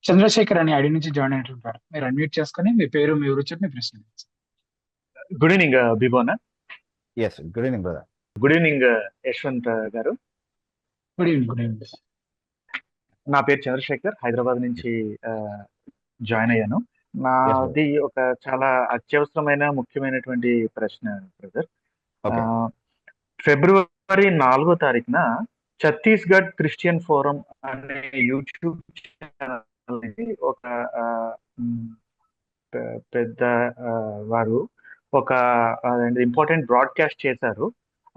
చంద్రశేఖర్ అనే ఐడి నుంచి జాయిన్ అయినట్టుంటారు. మీరు అన్మ్యూట్ చేసుకొని మీ పేరు, మీ ఊరు చెప్పి మీ ప్రశ్న అడగండి. Good evening Bibona. Yes, good evening brother. Good evening Yashwant garu. Good evening. Good evening. నా పేరు చంద్రశేఖర్, హైదరాబాద్ నుంచి జాయిన్ అయ్యాను. నాది ఒక చాలా అత్యవసరమైన ముఖ్యమైనటువంటి ప్రశ్న బ్రదర్. ఫిబ్రవరి 4వ తారీఖున ఛత్తీస్గఢ్ క్రిస్టియన్ ఫోరం అనే యూట్యూబ్ ఛానల్ ఒక పెద్ద వారు ఒక ఇంపార్టెంట్ బ్రాడ్కాస్ట్ చేశారు.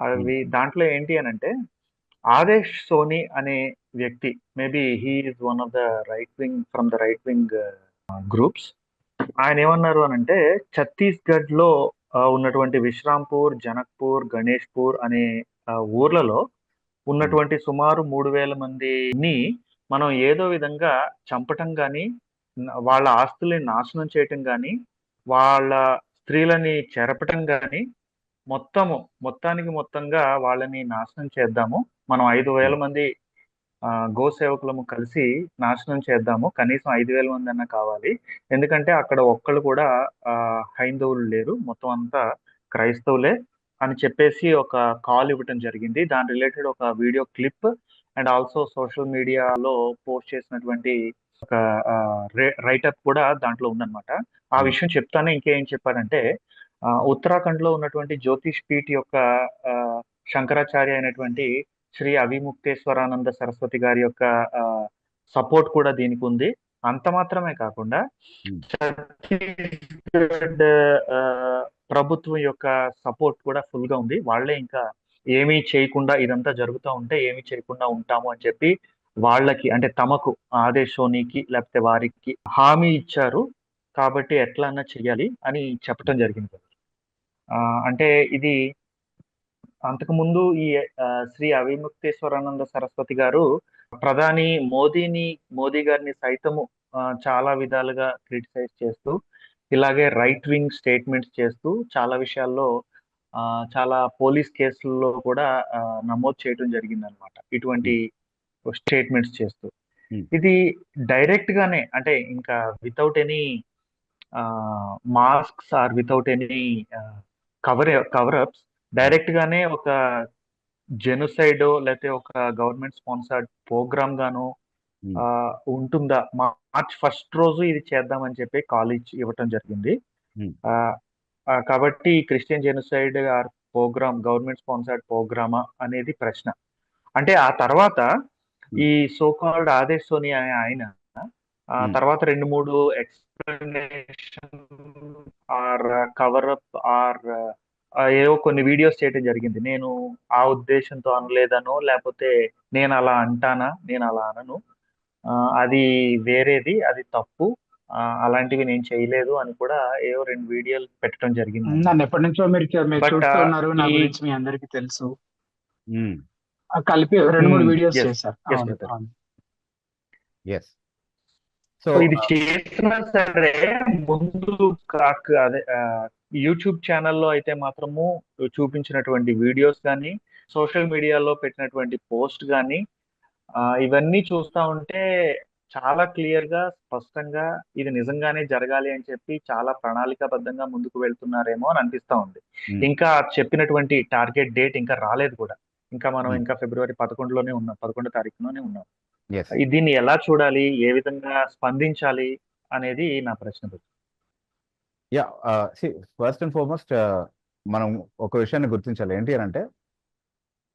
అవి దాంట్లో ఏంటి అని అంటే, ఆదేశ్ సోని అనే వ్యక్తి, maybe he is one of the right wing from the right wing groups. ఆయన ఏమన్నారు అని అంటే, ఛత్తీస్గఢ్ లో ఉన్నటువంటి విశ్రాంపూర్, జనక్పూర్, గణేష్పూర్ అనే ఊర్లలో ఉన్నటువంటి సుమారు 3,000 మందిని మనం ఏదో విధంగా చంపటం కానీ, వాళ్ళ ఆస్తుల్ని నాశనం చేయటం కానీ, వాళ్ళ స్త్రీలని చెరపటం కానీ, మొత్తంగా వాళ్ళని నాశనం చేద్దాము. మనం 5,000 మంది గోసేవకులము కలిసి నాశనం చేద్దాము. కనీసం 5,000 మంది అన్నా కావాలి. ఎందుకంటే అక్కడ ఒక్కళ్ళు కూడా హైందవులు లేరు, మొత్తం అంతా క్రైస్తవులే అని చెప్పేసి ఒక కాల్ ఇవ్వటం జరిగింది. దాని రిలేటెడ్ ఒక video clip and also social మీడియాలో పోస్ట్ చేసినటువంటి ఒక రైటప్ కూడా దాంట్లో ఉందన్నమాట. ఆ విషయం చెప్తానే ఇంకేం చెప్పారంటే, ఉత్తరాఖండ్ లో ఉన్నటువంటి జ్యోతిష్ పీఠ్ యొక్క శంకరాచార్య అయినటువంటి శ్రీ అవిముక్తేశ్వరానంద సరస్వతి గారి యొక్క సపోర్ట్ కూడా దీనికి ఉంది. అంత మాత్రమే కాకుండా ఛత్తీస్గఢ్ ప్రభుత్వం యొక్క సపోర్ట్ కూడా ఫుల్ గా ఉంది. వాళ్ళే ఇంకా ఏమీ చేయకుండా, ఇదంతా జరుగుతూ ఉంటే ఏమీ చేయకుండా ఉంటాము అని చెప్పి వాళ్ళకి, అంటే తమకు, ఆదేశ్ సోనీకి లేకపోతే వారికి హామీ ఇచ్చారు. కాబట్టి ఎట్లా అన్నా చెయ్యాలి అని చెప్పడం జరిగింది. అంటే ఇది అంతకుముందు ఈ శ్రీ అవిముక్తేశ్వరానంద సరస్వతి గారు ప్రధాని మోదీ గారిని సైతము చాలా విధాలుగా క్రిటిసైజ్ చేస్తూ, ఇలాగే రైట్ వింగ్ స్టేట్మెంట్స్ చేస్తూ, చాలా విషయాల్లో చాలా పోలీస్ కేసుల్లో కూడా నమోదు చేయడం జరిగింది అనమాట, ఇటువంటి స్టేట్మెంట్స్ చేస్తూ. ఇది డైరెక్ట్ గానే, అంటే ఇంకా without any masks or without any coverups, direct గానే ఒక జెనోసైడ్ లేకపోతే ఒక గవర్నమెంట్ స్పాన్సర్డ్ ప్రోగ్రామ్ గాను ఉంటుందా, మార్చ్ 1st రోజు ఇది చేద్దామని చెప్పి కాలేజ్ ఇవ్వటం జరిగింది. కాబట్టి Christian genocide or programme government sponsored ప్రోగ్రామా అనేది ప్రశ్న. అంటే ఆ తర్వాత ఈ సోకాల్డ్ ఆదేశ్ సోని అనే ఆయన తర్వాత 2-3 ఎక్స్ప్లెనేషన్ ఆర్ కవరప్ ఆర్ ఏవో కొన్ని వీడియోస్ చేయడం జరిగింది. నేను ఆ ఉద్దేశంతో అనలేదనో, లేకపోతే నేను అలా అంటానా, నేను అలా అనను, అది వేరేది, అది తప్పు, అలాంటివి నేను చేయలేదు అని కూడా ఏవో 2 వీడియోలు పెట్టడం జరిగింది. నన్ను ఎప్పటి నుంచో మీరు చూస్తూ ఉన్నారు, నా గురించి మీ అందరికి తెలుసు. కలిపి 2-3 వీడియోస్ చేశారు. సో ఇది చేసినా సరే ముందు అదే యూట్యూబ్ ఛానల్లో అయితే మాత్రము చూపించినటువంటి వీడియోస్ కానీ, సోషల్ మీడియాలో పెట్టినటువంటి పోస్ట్ కానీ, ఇవన్నీ చూస్తా ఉంటే చాలా క్లియర్ గా, స్పష్టంగా ఇది నిజంగానే జరగాలి అని చెప్పి చాలా ప్రణాళికాబద్ధంగా ముందుకు వెళ్తున్నారేమో అని అనిపిస్తా ఉంది. ఇంకా చెప్పినటువంటి టార్గెట్ డేట్ ఇంకా రాలేదు కూడా. ఇంకా మనం ఇంకా ఫిబ్రవరి 11వ తారీఖులోనే ఉన్నాం. దీన్ని ఎలా చూడాలి, ఏ విధంగా స్పందించాలి అనేది నా ప్రశ్న. ఫస్ట్ అండ్ ఫార్మోస్ట్ మనం ఒక విషయాన్ని గుర్తించాలి. ఏంటి అని అంటే,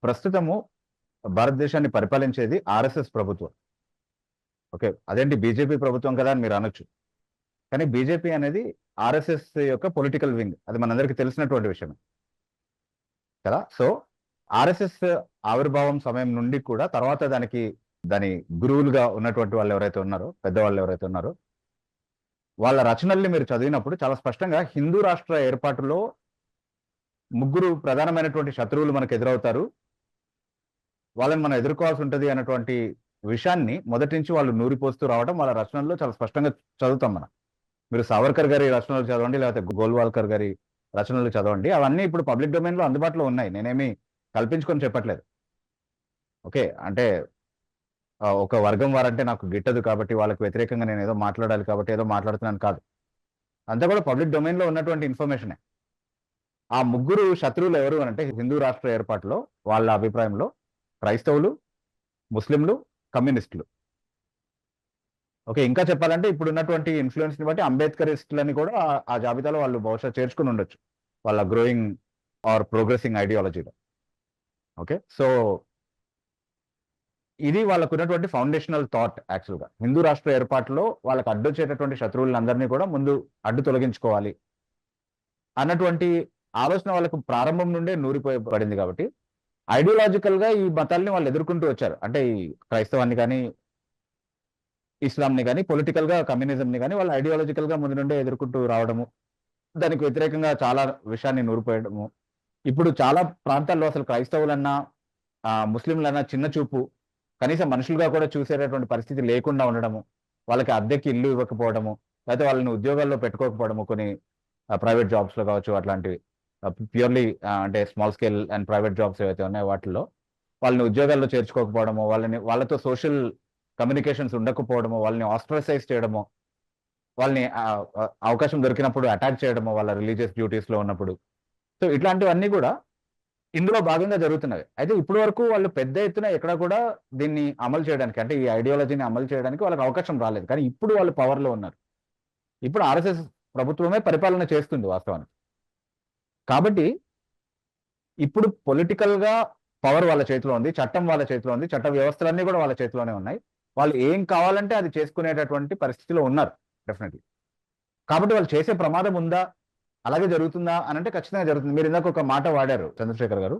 ప్రస్తుతము భారతదేశాన్ని పరిపాలించేది ఆర్ఎస్ఎస్ ప్రభుత్వం. ఓకే, అదేంటి బీజేపీ ప్రభుత్వం కదా అని మీరు అనొచ్చు. కానీ బీజేపీ అనేది ఆర్ఎస్ఎస్ యొక్క పొలిటికల్ వింగ్, అది మనందరికీ తెలిసినటువంటి విషయం కదా. సో ఆర్ఎస్ఎస్ ఆవిర్భావం సమయం నుండి కూడా, తర్వాత దాని గురువులుగా ఉన్నటువంటి వాళ్ళు ఎవరైతే ఉన్నారో, పెద్దవాళ్ళు ఎవరైతే ఉన్నారో, వాళ్ళ రచనల్ని మీరు చదివినప్పుడు చాలా స్పష్టంగా హిందూ రాష్ట్ర ఏర్పాటులో 3 ప్రధానమైనటువంటి శత్రువులు మనకు ఎదురవుతారు, వాళ్ళని మనం ఎదుర్కోవాల్సి ఉంటుంది అన్నటువంటి విషయాన్ని మొదటి నుంచి వాళ్ళు నూరిపోస్తూ రావడం వాళ్ళ రచనల్లో చాలా స్పష్టంగా చదువుతాం మనం. మీరు సావర్కర్ గారి రచనలు చదవండి, లేకపోతే గోల్వాల్కర్ గారి రచనలు చదవండి, అవన్నీ ఇప్పుడు పబ్లిక్ డొమైన్లో అందుబాటులో ఉన్నాయి. నేనేమి కల్పించుకొని చెప్పట్లేదు. ఓకే, అంటే ఒక వర్గం వారంటే నాకు గిట్టదు కాబట్టి వాళ్ళకి వ్యతిరేకంగా నేను ఏదో మాట్లాడాలి కాబట్టి ఏదో మాట్లాడుతున్నాను కాదు. అంతా కూడా పబ్లిక్ డొమైన్ లో ఉన్నటువంటి ఇన్ఫర్మేషనే. ఆ ముగ్గురు శత్రువులు ఎవరు అని అంటే హిందూ రాష్ట్ర ఏర్పాటులో వాళ్ళ అభిప్రాయంలో క్రైస్తవులు, ముస్లింలు, కమ్యూనిస్టులు. ఓకే, ఇంకా చెప్పాలంటే ఇప్పుడు ఉన్నటువంటి ఇన్ఫ్లుయెన్స్ ని బట్టి అంబేద్కరిస్టులని కూడా ఆ జాబితాలో వాళ్ళు బహుశా చేర్చుకుని ఉండొచ్చు వాళ్ళ గ్రోయింగ్ ఆర్ ప్రోగ్రెసింగ్ ఐడియాలజీలో. ఓకే, సో ఇది వాళ్ళకు ఉన్నటువంటి ఫౌండేషనల్ థాట్. యాక్చువల్గా హిందూ రాష్ట్ర ఏర్పాటులో వాళ్ళకి అడ్డొచ్చేటటువంటి శత్రువులందరినీ కూడా ముందు అడ్డు తొలగించుకోవాలి అన్నటువంటి ఆలోచన వాళ్ళకు ప్రారంభం నుండే నూరిపోయబడింది. కాబట్టి ఐడియాలజికల్ గా ఈ మతాల్ని వాళ్ళు ఎదుర్కొంటూ వచ్చారు. అంటే ఈ క్రైస్తవాన్ని కానీ ఇస్లాంని కానీ పొలిటికల్ గా కమ్యూనిజంని కానీ వాళ్ళు ఐడియాలజికల్ గా ముందు నుండే ఎదుర్కొంటూ రావడము, దానికి వ్యతిరేకంగా చాలా విషయాన్ని నూరిపోయడము. ఇప్పుడు చాలా ప్రాంతాల్లో అసలు క్రైస్తవులన్నా ముస్లింలన్నా చిన్న చూపు, కనీసం మనుషులుగా కూడా చూసేటటువంటి పరిస్థితి లేకుండా ఉండడము, వాళ్ళకి అద్దెకి ఇల్లు ఇవ్వకపోవడము, లేకపోతే వాళ్ళని ఉద్యోగాల్లో పెట్టుకోకపోవడము, కొన్ని ప్రైవేట్ జాబ్స్ లో కావచ్చు, అట్లాంటివి ప్యూర్లీ అంటే small scale and private jobs ఏవైతే ఉన్నాయో వాటిల్లో వాళ్ళని ఉద్యోగాల్లో చేర్చుకోకపోవడము, వాళ్ళతో సోషల్ కమ్యూనికేషన్స్ ఉండకపోవడము, వాళ్ళని ఆస్ట్రసైజ్ చేయడము, వాళ్ళని అవకాశం దొరికినప్పుడు అటాక్ చేయడము వాళ్ళ రిలీజియస్ డ్యూటీస్ లో ఉన్నప్పుడు. సో ఇట్లాంటివన్నీ కూడా ఇందులో భాగంగా జరుగుతున్నవి. అయితే ఇప్పటి వరకు వాళ్ళు పెద్ద ఎత్తున ఎక్కడ కూడా దీన్ని అమలు చేయడానికి, అంటే ఈ ఐడియాలజీని అమలు చేయడానికి వాళ్ళకి అవకాశం రాలేదు. కానీ ఇప్పుడు వాళ్ళు పవర్లో ఉన్నారు. ఇప్పుడు ఆర్ఎస్ఎస్ ప్రభుత్వమే పరిపాలన చేస్తుంది వాస్తవానికి. కాబట్టి ఇప్పుడు పొలిటికల్ గా పవర్ వాళ్ళ చేతిలో ఉంది, చట్టం వాళ్ళ చేతిలో ఉంది, చట్ట వ్యవస్థలన్నీ కూడా వాళ్ళ చేతిలోనే ఉన్నాయి. వాళ్ళు ఏం కావాలంటే అది చేసుకునేటటువంటి పరిస్థితిలో ఉన్నారు డెఫినెట్లీ. కాబట్టి వాళ్ళు చేసే ప్రమాదం ఉందా, అలాగే జరుగుతుందా అని అంటే ఖచ్చితంగా జరుగుతుంది. మీరు ఇందాక ఒక మాట వాడారు చంద్రశేఖర్ గారు,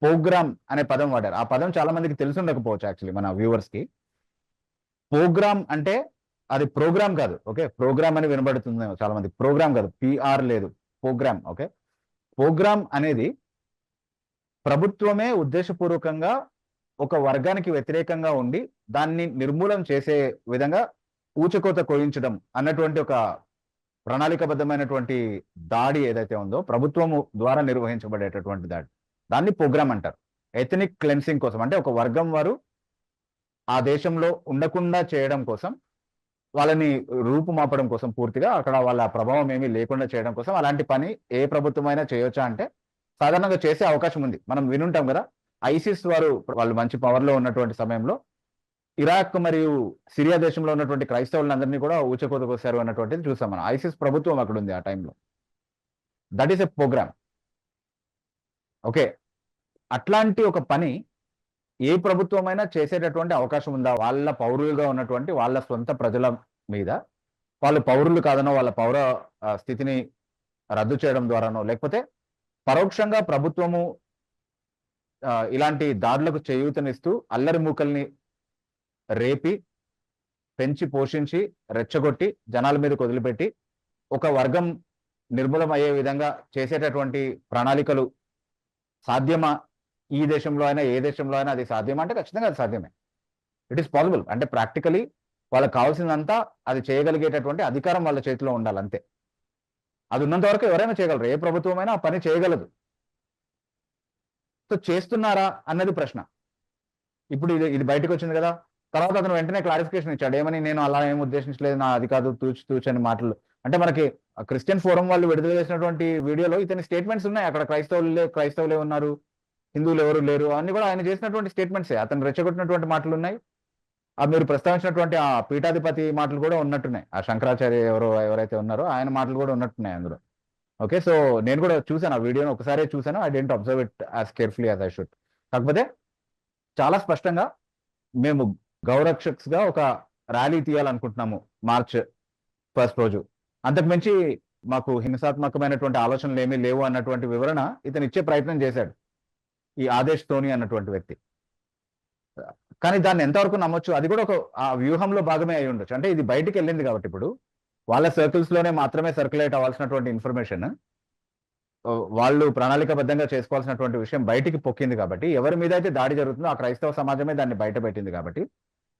ప్రోగ్రామ్ అనే పదం వాడారు. ఆ పదం చాలా మందికి తెలిసి ఉండకపోవచ్చు యాక్చువల్లీ మన వ్యూవర్స్ కి. ప్రోగ్రామ్ అంటే అది ప్రోగ్రామ్ కాదు. ఓకే, ప్రోగ్రామ్ అని వినబడుతుంది చాలా మంది. ప్రోగ్రామ్ కాదు, పిఆర్ లేదు, ప్రోగ్రామ్. ఓకే, ప్రోగ్రామ్ అనేది ప్రభుత్వమే ఉద్దేశపూర్వకంగా ఒక వర్గానికి వ్యతిరేకంగా ఉండి దాన్ని నిర్మూలన చేసే విధంగా ఊచకోత కోయించడం అన్నటువంటి ఒక ప్రణాళికబద్ధమైనటువంటి దాడి ఏదైతే ఉందో ప్రభుత్వము ద్వారా నిర్వహించబడేటటువంటి దాడి, దాన్ని ప్రోగ్రామ్ అంటారు. ఎథనిక్ క్లెన్సింగ్ కోసం, అంటే ఒక వర్గం వారు ఆ దేశంలో ఉండకుండా చేయడం కోసం, వాళ్ళని రూపుమాపడం కోసం, పూర్తిగా అక్కడ వాళ్ళ ప్రభావం ఏమీ లేకుండా చేయడం కోసం అలాంటి పని ఏ ప్రభుత్వమైనా చేయొచ్చా అంటే సాధారణంగా చేసే అవకాశం ఉంది. మనం వినుంటాం కదా, ఐసిస్ వాళ్ళు మంచి పవర్ లో ఉన్నటువంటి సమయంలో ఇరాక్ మరియు సిరియా దేశంలో ఉన్నటువంటి క్రైస్తవులందరినీ కూడా ఊచకోత కోసారు అన్నటువంటిది చూసాం మనం. ఐసిస్ ప్రభుత్వం అక్కడ ఉంది ఆ టైంలో. That is a pogrom. Okay, అట్లాంటి ఒక పని ఏ ప్రభుత్వమైనా చేసేటటువంటి అవకాశం ఉందా? వాళ్ళ పౌరులుగా ఉన్నటువంటి వాళ్ళ సొంత ప్రజల మీద, వాళ్ళు పౌరులు కాదనో వాళ్ళ పౌర స్థితిని రద్దు చేయడం ద్వారానో, లేకపోతే పరోక్షంగా ప్రభుత్వము ఇలాంటి దాడులకు చేయూతనిస్తూ అల్లరి మూకల్ని రేపి పెంచి పోషించి రెచ్చగొట్టి జనాల మీద వదిలిపెట్టి ఒక వర్గం నిర్మూలం అయ్యే విధంగా చేసేటటువంటి ప్రణాళికలు సాధ్యమా? ఈ దేశంలో అయినా ఏ దేశంలో అయినా అది సాధ్యమా అంటే ఖచ్చితంగా అది సాధ్యమే. It is possible. అంటే ప్రాక్టికలీ వాళ్ళకి కావాల్సిందంతా అది చేయగలిగేటటువంటి అధికారం వాళ్ళ చేతిలో ఉండాలి, అంతే. అది ఉన్నంత వరకు ఎవరైనా చేయగలరు, ఏ ప్రభుత్వమైనా ఆ పని చేయగలదు. సో చేస్తున్నారా అన్నది ప్రశ్న. ఇప్పుడు ఇది బయటకు వచ్చింది కదా, తర్వాత అతను వెంటనే క్లారిఫికేషన్ ఇచ్చాడు. ఏమని? నేను అలా ఏం ఉద్దేశించలేదు, నా అది కాదు, తూచని మాటలు. అంటే మనకి క్రిస్టియన్ ఫోరం వాళ్ళు విడుదల చేసినటువంటి వీడియోలో ఇతని స్టేట్మెంట్స్ ఉన్నాయి. అక్కడ క్రైస్తవులే ఉన్నారు, హిందువులు ఎవరు లేరు, అన్ని కూడా ఆయన చేసినటువంటి స్టేట్మెంట్సే. అతను రెచ్చగొట్టినటువంటి మాటలు ఉన్నాయి. మీరు ప్రస్తావించినటువంటి ఆ పీఠాధిపతి మాటలు కూడా ఉన్నట్టున్నాయి. ఆ శంకరాచార్య ఎవరైతే ఉన్నారో ఆయన మాటలు కూడా ఉన్నట్టున్నాయి అందులో. ఓకే, సో నేను కూడా చూసాను ఆ వీడియోని, ఒకసారి చూసాను. I didn't observe it as carefully as I should. కాకపోతే చాలా స్పష్టంగా మేము గౌరక్షక్స్ గా ఒక ర్యాలీ తీయాలనుకుంటున్నాము మార్చ్ 1 రోజు. అంతకుమించి మాకు హింసాత్మకమైనటువంటి ఆలోచనలు ఏమీ లేవు అన్నటువంటి వివరణ ఇతను ఇచ్చే ప్రయత్నం చేశాడు, ఈ ఆదేశ్ ధోని అన్నటువంటి వ్యక్తి. కానీ దాన్ని ఎంతవరకు నమ్మొచ్చు? అది కూడా ఒక ఆ వ్యూహంలో భాగమే అయి ఉండొచ్చు. అంటే ఇది బయటికి వెళ్ళింది కాబట్టి ఇప్పుడు వాళ్ళ సర్కిల్స్ లోనే మాత్రమే సర్క్యులేట్ అవ్వాల్సినటువంటి ఇన్ఫర్మేషన్, వాళ్ళు ప్రణాళికబద్ధంగా చేసుకోవాల్సినటువంటి విషయం బయటికి పొక్కింది కాబట్టి, ఎవరి మీద అయితే దాడి జరుగుతుందో ఆ క్రైస్తవ సమాజమే దాన్ని బయట పెట్టింది కాబట్టి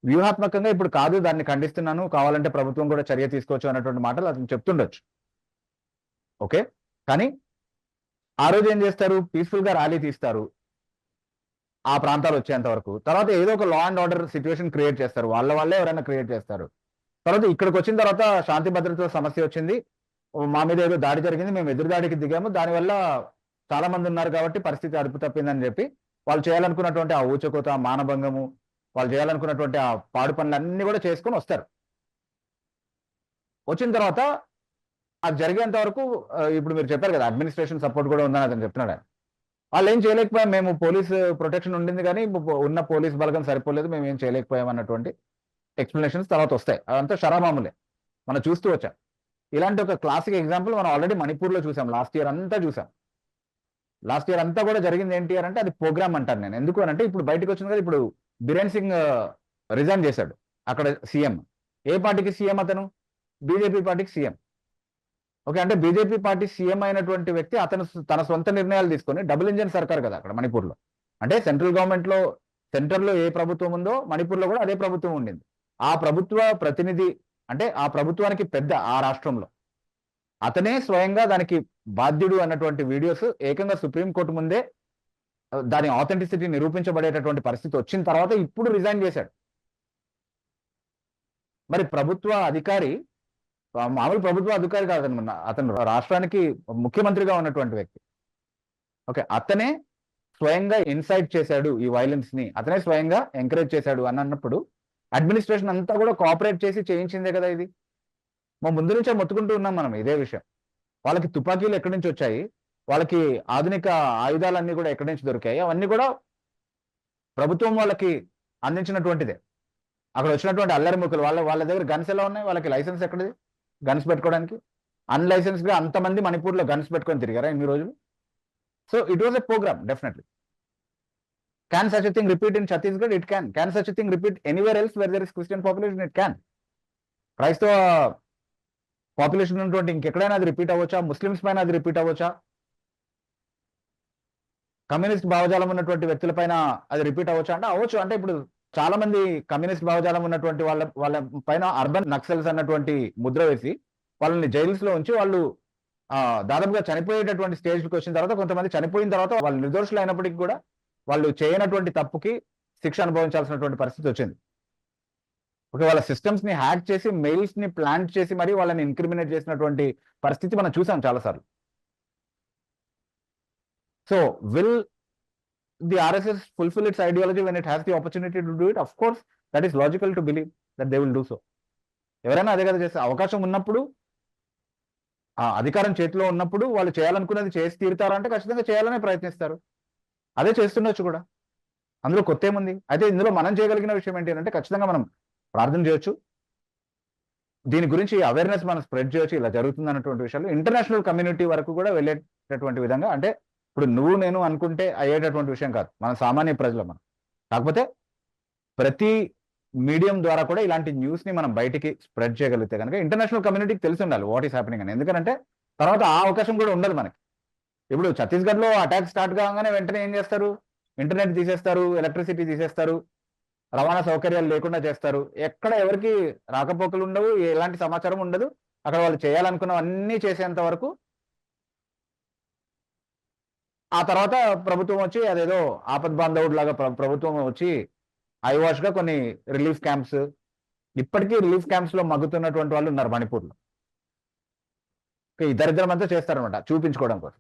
వ్యూహాత్మకంగా ఇప్పుడు కాదు, దాన్ని ఖండిస్తున్నాను, కావాలంటే ప్రభుత్వం కూడా చర్య తీసుకోవచ్చు అన్నటువంటి మాటలు అతను చెప్తుండొచ్చు. ఓకే, కానీ ఆ రోజు ఏం చేస్తారు? పీస్ఫుల్ గా ర్యాలీ తీస్తారు, ఆ ప్రాంతాలు వచ్చేంత వరకు. తర్వాత ఏదో ఒక law and order situation create చేస్తారు, వాళ్ళే ఎవరైనా క్రియేట్ చేస్తారు. తర్వాత ఇక్కడికి వచ్చిన తర్వాత శాంతి భద్రతల సమస్య వచ్చింది, మా మీద ఏదో దాడి జరిగింది, మేము ఎదురు దాడికి దిగాము, దానివల్ల చాలా మంది ఉన్నారు కాబట్టి పరిస్థితి అదుపు తప్పిందని చెప్పి వాళ్ళు చేయాలనుకున్నటువంటి ఆ ఊచకోత, ఆ మానభంగము, వాళ్ళు చేయాలనుకున్నటువంటి ఆ పాడు పనులన్నీ కూడా చేసుకొని వస్తారు. వచ్చిన తర్వాత అది జరిగేంత వరకు ఇప్పుడు మీరు చెప్పారు కదా అడ్మినిస్ట్రేషన్ సపోర్ట్ కూడా ఉందని అతను చెప్తున్నాడు. వాళ్ళు ఏం చేయలేకపోయాం, మేము పోలీస్ ప్రొటెక్షన్ ఉండింది కానీ ఉన్న పోలీస్ బలగం సరిపోలేదు, మేము ఏం చేయలేకపోయాం అన్నటువంటి ఎక్స్ప్లెనేషన్స్ తర్వాత వస్తాయి. అదంతా షరామాములే, మనం చూస్తూ వచ్చాం. ఇలాంటి ఒక క్లాసిక్ ఎగ్జాంపుల్ మనం ఆల్రెడీ మణిపూర్లో చూసాం, లాస్ట్ ఇయర్ అంతా చూసాం. లాస్ట్ ఇయర్ అంతా కూడా జరిగింది ఏంటి అంటే అది ప్రోగ్రామ్ అంటాను నేను. ఎందుకు అంటే ఇప్పుడు బయటకు వచ్చింది కదా, ఇప్పుడు బిరేన్ సింగ్ రిజైన్ చేశాడు అక్కడ సీఎం. ఏ పార్టీకి సీఎం అతను? బీజేపీ పార్టీకి సీఎం. ఓకే, అంటే బీజేపీ పార్టీ సీఎం అయినటువంటి వ్యక్తి అతను తన సొంత నిర్ణయాలు తీసుకొని, డబుల్ ఇంజన్ సర్కార్ కదా అక్కడ మణిపూర్లో. అంటే సెంట్రల్ గవర్నమెంట్లో సెంటర్లో ఏ ప్రభుత్వం ఉందో మణిపూర్లో కూడా అదే ప్రభుత్వం ఉండింది. ఆ ప్రభుత్వ ప్రతినిధి అంటే ఆ ప్రభుత్వానికి పెద్ద ఆ రాష్ట్రంలో అతనే స్వయంగా దానికి బాధ్యుడు అన్నటువంటి వీడియోస్ ఏకంగా సుప్రీంకోర్టు ముందే దాని ఆథెంటిసిటీ నిరూపించబడేటటువంటి పరిస్థితి వచ్చిన తర్వాత ఇప్పుడు రిజైన్ చేశాడు. మరి ప్రభుత్వ అధికారి, మామూలు ప్రభుత్వ అధికారి కాదనమాట, అతను రాష్ట్రానికి ముఖ్యమంత్రిగా ఉన్నటువంటి వ్యక్తి. ఓకే, అతనే స్వయంగా ఇన్సైట్ చేశాడు ఈ వైలెన్స్ ని, అతనే స్వయంగా ఎంకరేజ్ చేశాడు అని అన్నప్పుడు అడ్మినిస్ట్రేషన్ అంతా కూడా కోఆపరేట్ చేసి చేయించిందే కదా ఇది. మా ముందు నుంచే మొత్తుకుంటూ ఉన్నాం మనం ఇదే విషయం. వాళ్ళకి తుపాకీలు ఎక్కడి నుంచి వచ్చాయి, వాళ్ళకి ఆధునిక ఆయుధాలన్నీ కూడా ఎక్కడి నుంచి దొరికాయి, అవన్నీ కూడా ప్రభుత్వం వాళ్ళకి అందించినటువంటిదే. అక్కడ వచ్చినటువంటి అల్లరి ముక్కలు వాళ్ళ దగ్గర గన్స్ ఎలా ఉన్నాయి, వాళ్ళకి లైసెన్స్ ఎక్కడిది గన్స్ పెట్టుకోవడానికి? అన్లైసెన్స్ గా అంతమంది మణిపూర్లో గన్స్ పెట్టుకొని తిరిగారా ఇన్ని రోజులు? So it was a pogrom definitely. Can such a thing repeat in Chhattisgarh? It can. Can such a thing repeat anywhere else where there is Christian population? It can. క్రైస్తవ population ఉన్నటువంటి ఇంకెక్కడైనా అది repeat అవ్వచ్చా? Muslims పైన అది repeat అవ్వచ్చా? Communist భావజాలం ఉన్నటువంటి వ్యక్తుల పైన అది రిపీట్ అవ్వచ్చా అంటే అవ్వచ్చు. అంటే ఇప్పుడు చాలా మంది కమ్యూనిస్ట్ భావజాలం ఉన్నటువంటి వాళ్ళ పైన అర్బన్ నక్సల్స్ అన్నటువంటి ముద్ర వేసి వాళ్ళని జైల్స్ లో ఉంచి వాళ్ళు దాదాపుగా చనిపోయేటటువంటి స్టేజ్కి వచ్చిన తర్వాత, కొంతమంది చనిపోయిన తర్వాత వాళ్ళు నిర్దోషులు అయినప్పటికీ కూడా వాళ్ళు చేయనటువంటి తప్పుకి శిక్ష అనుభవించాల్సినటువంటి పరిస్థితి వచ్చింది. ఓకే, వాళ్ళ సిస్టమ్స్ ని హ్యాక్ చేసి మెయిల్స్ ని ప్లాన్ చేసి మరి వాళ్ళని ఇన్క్రిమినేట్ చేసినటువంటి పరిస్థితి మనం చూసాం చాలాసార్లు. So will the RSS fulfill its ideology when it has the opportunity to do it? Of course, that is logical to believe that they will do so. ఎవరైనా అదే కదా చేస్తే, అవకాశం ఉన్నప్పుడు, ఆ అధికారం చేతిలో ఉన్నప్పుడు వాళ్ళు చేయాలనుకున్నది చేసి తీరుతారంటే ఖచ్చితంగా చేయాలనే ప్రయత్నిస్తారు. అదే చేస్తుండొచ్చు కూడా, అందులో కొత్త ఏముంది. అయితే ఇందులో మనం చేయగలిగిన విషయం ఏంటి అంటే ఖచ్చితంగా మనం ప్రార్థన చేయొచ్చు, దీని గురించి అవేర్నెస్ మనం స్ప్రెడ్ చేయొచ్చు, ఇలా జరుగుతుంది అన్నటువంటి విషయాలు ఇంటర్నేషనల్ కమ్యూనిటీ వరకు కూడా వెళ్ళేటటువంటి విధంగా. అంటే ఇప్పుడు నువ్వు నేను అనుకుంటే అయ్యేటటువంటి విషయం కాదు, మన సామాన్య ప్రజలు మనం. కాకపోతే ప్రతి మీడియం ద్వారా కూడా ఇలాంటి న్యూస్ ని మనం బయటికి స్ప్రెడ్ చేయగలిగితే కనుక ఇంటర్నేషనల్ కమ్యూనిటీకి తెలిసి ఉండాలి వాట్ ఈస్ హ్యాపెనింగ్ అని. ఎందుకంటే తర్వాత ఆ అవకాశం కూడా ఉండదు మనకి. ఇప్పుడు ఛత్తీస్గఢ్ లో అటాక్ స్టార్ట్ కాగానే వెంటనే ఏం చేస్తారు? ఇంటర్నెట్ తీసేస్తారు, ఎలక్ట్రిసిటీ తీసేస్తారు, రవాణా సౌకర్యాలు లేకుండా చేస్తారు, ఎక్కడ ఎవరికి రాకపోకలు ఉండవు, ఎలాంటి సమాచారం ఉండదు. అక్కడ వాళ్ళు చేయాలనుకున్నవన్నీ చేసేంత వరకు ఆ తర్వాత ప్రభుత్వం వచ్చి అదేదో ఆపద్ బాంధవుడు లాగా ప్రభుత్వం వచ్చి ఐవాష్ గా కొన్ని రిలీఫ్ క్యాంప్స్, ఇప్పటికీ రిలీఫ్ క్యాంప్స్ లో మగ్గుతున్నటువంటి వాళ్ళు ఉన్నారు మణిపూర్లో. ఈ దరిద్రం అంతా చేస్తారనమాట చూపించుకోవడం కోసం.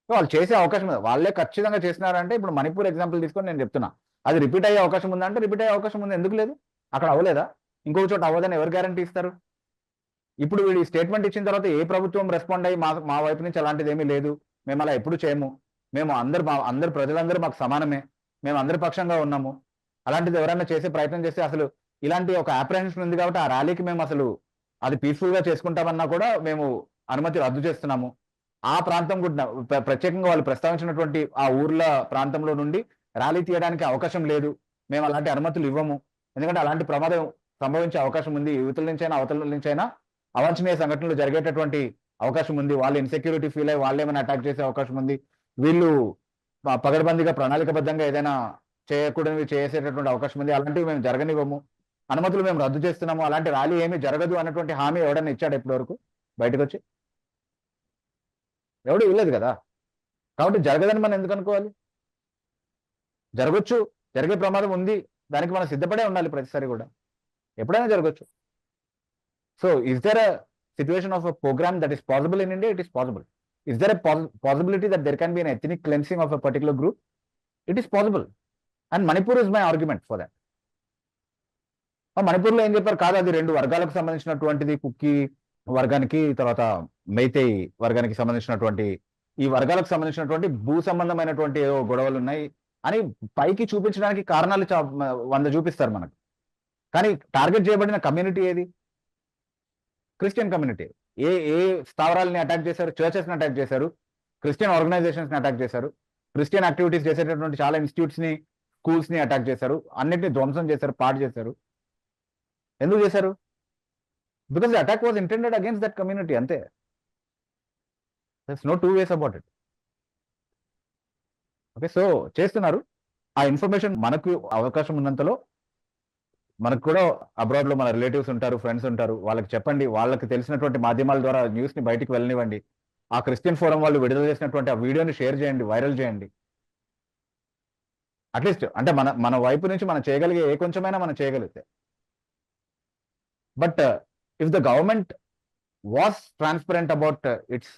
వాళ్ళు చేసే అవకాశం ఉంది, వాళ్ళే ఖచ్చితంగా చేసినారంటే. ఇప్పుడు మణిపూర్ ఎగ్జాంపుల్ తీసుకొని నేను చెప్తున్నా, అది రిపీట్ అయ్యే అవకాశం ఉందంటే రిపీట్ అయ్యే అవకాశం ఉంది. ఎందుకు లేదు? అక్కడ అవ్వలేదా? ఇంకొక చోట అవ్వదని ఎవరు గ్యారంటీ ఇస్తారు? ఇప్పుడు వీడి స్టేట్మెంట్ ఇచ్చిన తర్వాత ఏ ప్రభుత్వం రెస్పాండ్ అయ్యి మా వైపు నుంచి అలాంటిది ఏమీ లేదు, మేము అలా ఎప్పుడు చేయము, మేము అందరు ప్రజలందరూ మాకు సమానమే, మేము అందరి పక్షంగా ఉన్నాము, అలాంటిది ఎవరైనా చేసే ప్రయత్నం చేస్తే, అసలు ఇలాంటి ఒక అప్రహెన్షన్ ఉంది కాబట్టి ఆ ర్యాలీకి మేము అసలు అది పీస్ఫుల్ గా చేసుకుంటామన్నా కూడా మేము అనుమతి రద్దు చేస్తున్నాము, ఆ ప్రాంతం కూడా ప్రత్యేకంగా వాళ్ళు ప్రస్తావించినటువంటి ఆ ఊర్ల ప్రాంతంలో నుండి ర్యాలీ తీయడానికి అవకాశం లేదు, మేము అలాంటి అనుమతులు ఇవ్వము, ఎందుకంటే అలాంటి ప్రమాదం సంభవించే అవకాశం ఉంది, యువతుల నుంచైనా అవతల నుంచైనా అవాంఛనీయ సంఘటనలు జరిగేటటువంటి అవకాశం ఉంది, వాళ్ళు ఇన్సెక్యూరిటీ ఫీల్ అయ్యి వాళ్ళు ఏమైనా అటాక్ చేసే అవకాశం ఉంది, వీళ్ళు పగడబందీగా ప్రణాళికబద్ధంగా ఏదైనా చేయకూడనివి చేసేటటువంటి అవకాశం ఉంది, అలాంటివి మేము జరగనివ్వము, అనుమతులు మేము రద్దు చేస్తున్నాము, అలాంటి ర్యాలీ ఏమీ జరగదు అన్నటువంటి హామీ ఎవడన్నా ఇచ్చాడు ఇప్పటి వరకు బయటకు వచ్చి? ఎవడు ఇవ్వలేదు కదా. కాబట్టి జరగదని మనం ఎందుకు అనుకోవాలి? జరగచ్చు, జరిగే ప్రమాదం ఉంది, దానికి మనం సిద్ధపడే ఉండాలి ప్రతిసారి కూడా, ఎప్పుడైనా జరగచ్చు. So is there a situation of a pogrom that is possible in India? It is possible. Is there a possibility that there can be an ethnic cleansing of a particular group? It is possible. And Manipur is my argument for that. మణిపూర్లో ఏం చెప్పారు, కాదు అది 2 వర్గాలకు సంబంధించినటువంటిది, cookie వర్గానికి తర్వాత మెయితేయి వర్గానికి సంబంధించినటువంటి, ఈ వర్గాలకు సంబంధించినటువంటి భూ సంబంధమైనటువంటి ఏవో గొడవలు ఉన్నాయి అని పైకి చూపించడానికి కారణాలు 100 చూపిస్తారు మనకు. కానీ టార్గెట్ చేయబడిన కమ్యూనిటీ ఏది? Christian community. ఏ ఏ స్థావరాలని అటాక్ చేశారు? చర్చెస్ని అటాక్ చేశారు, క్రిస్టియన్ ఆర్గనైజేషన్స్ని అటాక్ చేశారు, క్రిస్టియన్ యాక్టివిటీస్ చేసేటటువంటి చాలా ఇన్స్టిట్యూట్స్ని, స్కూల్స్ని అటాక్ చేశారు, అన్నిటిని ధ్వంసం చేశారు, పాడు చేశారు. ఎందుకు చేశారు? Because the attack was intended against that community, అంతే. That's no two ways about it. Okay, so చేస్తున్నారు. ఆ ఇన్ఫర్మేషన్ మనకు అవకాశం ఉన్నంతలో, మనకు కూడా అబ్రాడ్లో మన రిలేటివ్స్ ఉంటారు, ఫ్రెండ్స్ ఉంటారు, వాళ్ళకి చెప్పండి, వాళ్ళకి తెలిసినటువంటి మాధ్యమాల ద్వారా న్యూస్ని బయటికి వెళ్ళనివ్వండి. ఆ క్రిస్టియన్ ఫోరం వాళ్ళు విడుదల చేసినటువంటి ఆ వీడియోని షేర్ చేయండి, వైరల్ చేయండి. అట్లీస్ట్ అంటే మన వైపు నుంచి మనం చేయగలిగే ఏ కొంచెమైనా మనం చేయగలిగితే. But if the government was transparent about it's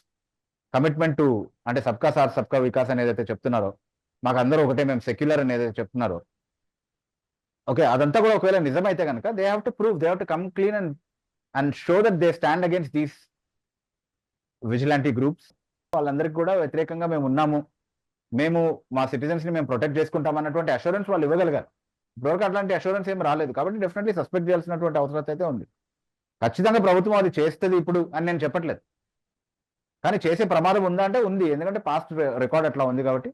commitment to, అంటే సబ్కా సాత్ సబ్కా వికాస్ అని ఏదైతే చెప్తున్నారో, మాకు అందరూ ఒకటే, మేము సెక్యులర్ అని ఏదైతే చెప్తున్నారో, ఓకే, అదంతా కూడా ఒకవేళ నిజమైతే కనుక they have to prove, they have to come clean and show that they stand against these vigilante groups. వాళ్ళందరికీ కూడా వ్యతిరేకంగా మేము ఉన్నాము, మేము మా సిటిజన్స్ని మేము ప్రొటెక్ట్ చేసుకుంటాం అన్నటువంటి అష్యూరెన్స్ వాళ్ళు ఇవ్వగలిగారు. ఇప్పటివరకు అట్లాంటి అష్యూరెన్స్ ఏం రాలేదు. కాబట్టి డెఫినెట్లీ సస్పెక్ట్ చేయాల్సినటువంటి అవసరం అయితే ఉంది. ఖచ్చితంగా ప్రభుత్వం అది చేస్తుంది ఇప్పుడు అని నేను చెప్పట్లేదు, కానీ చేసే ప్రమాదం ఉందా అంటే ఉంది. ఎందుకంటే పాస్ట్ రికార్డ్ అట్లా ఉంది కాబట్టి,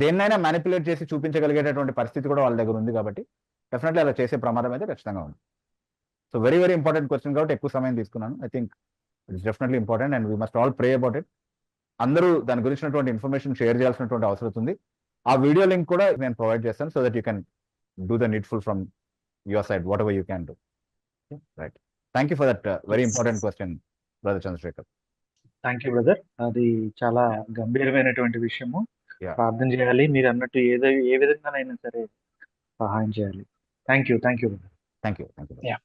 దేన్నైనా మ్యానిపులేట్ చేసి చూపించగలిగేటటువంటి పరిస్థితి కూడా వాళ్ళ దగ్గర ఉంది కాబట్టి డెఫినెట్లీ అలా చేసే ప్రమాదం అయితే ఖచ్చితంగా ఉంది. So very very important question కాబట్టి ఎక్కువ సమయం తీసుకున్నాను. I think it's definitely important and we must all pray about it. అందరూ దాని గురించినటువంటి ఇన్ఫర్మేషన్ షేర్ చేయాల్సినటువంటి అవసరం ఉంది. ఆ వీడియో లింక్ కూడా నేను ప్రొవైడ్ చేస్తాను, so that you can do the needful from your side, whatever you can do. Right, thank you for that very important question brother Chandrashekar. Thank you brother, అది చాలా గంభీరమైనటువంటి విషయము. Yeah. ప్రార్థన చేయాలి, మీరు అన్నట్టు ఏ విధంగానైనా సరే సహాయం చేయాలి. Thank you brother. Thank you. Yeah.